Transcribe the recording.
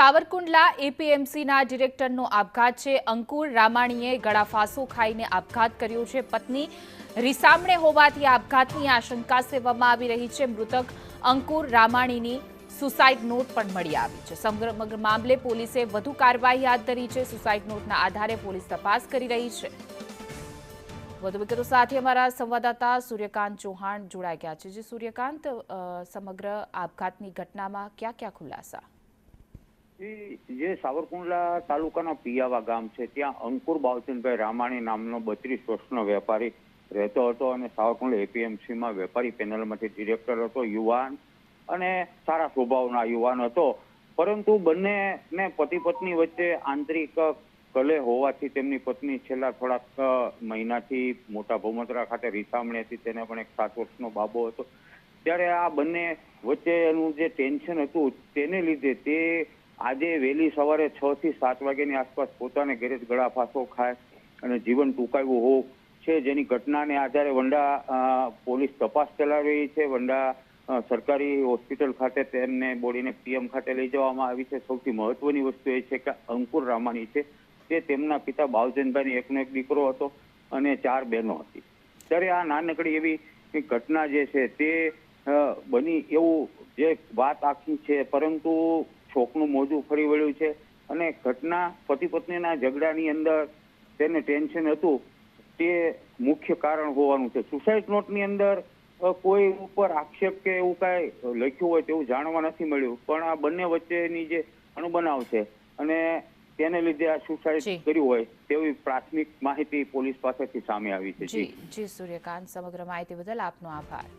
સાવરકુંડલા એપીએમસીના ડિરેક્ટરનો આપઘાત છે। અંકુર રામાણીએ ગળાફાંસો ખાઈને આપઘાત કર્યો છે। પત્ની રીસામણે હોવાથી આપઘાતની આશંકા સેવવામાં આવી રહી છે। મૃતક અંકુર રામાણીની સુસાઇડ નોટ પણ મળી આવી છે। સમગ્ર મામલે પોલીસે વધુ કાર્યવાહી હાથ ધરી છે। સુસાઇડ નોટના આધારે પોલીસ તપાસ કરી રહી છે। વધુ વિગતો સાથે અમારા સંવાદદાતા સૂર્યકાંત ચૌહાણ જોડાઈ ગયા છે। જે સૂર્યકાંત, સમગ્ર આપઘાતની ઘટનામાં ક્યાં ખુલાસા? જે સાવરકુંડલા તાલુકાના પિયાવા ગામ છે ત્યાં અંકુર બાવચંદભાઈ રામાણી નામનો 32 વર્ષનો વેપારી રહેતો હતો અને સાવરકુંડલા એપીએમસીમાં વેપારી પેનલમાંથી ડિરેક્ટર હતો। યુવાન અને સારા સ્વભાવના યુવાન હતો, પરંતુ બંનેને પતિ પત્ની વચ્ચે આંતરિક કલહ હોવાથી તેમની પત્ની છેલ્લા થોડાક મહિનાથી મોટા ભૂમતરા ખાતે રીસામણે હતી। તેને પણ એક 7 વર્ષનો બાબો હતો। ત્યારે આ બંને વચ્ચેનું જે ટેન્શન હતું તેને લીધે તે આજે વહેલી સવારે 6 થી 7 વાગ્યાની આસપાસ પોતાને ઘરે જ ગળાફાંસો ખાય અને જીવન ટૂંકાવ્યું હોવું છે, જેની ઘટનાને આધારે વંડા પોલીસ તપાસ ચલાવી રહી છે। વંડા સરકારી હોસ્પિટલ ખાતે તેમને બોડીને પીએમ ખાતે લઈ જવામાં આવી છે। સૌથી મહત્વની વસ્તુ એ છે કે અંકુર રામાણી છે તે તેમના પિતા બાવચંદભાઈનો એકનો એક દીકરો હતો અને 4 બહેનો હતી। ત્યારે આ નાનકડી એવી ઘટના જે છે તે બની એવું જે વાત આખી છે, પરંતુ શોકનું મોજું ફરી વળ્યું છે અને ઘટના પતિ પત્નીના ઝઘડાની અંદર તેને ટેન્શન હતું તે મુખ્ય કારણ હોવાનું છે। સુસાઇડ નોટની અંદર કોઈ ઉપર આક્ષેપ કે એવું કાંઈ લખ્યું હોય તેવું જાણવા નથી મળ્યું, પણ આ બંને વચ્ચેની જે અણબનાવ છે અને તેને લીધે આ સુસાઇડ કર્યું હોય તેવી પ્રાથમિક માહિતી પોલીસ પાસેથી સામે આવી છે। જી સૂર્યકાંત, સમગ્ર માહિતી બદલ આપનો આભાર।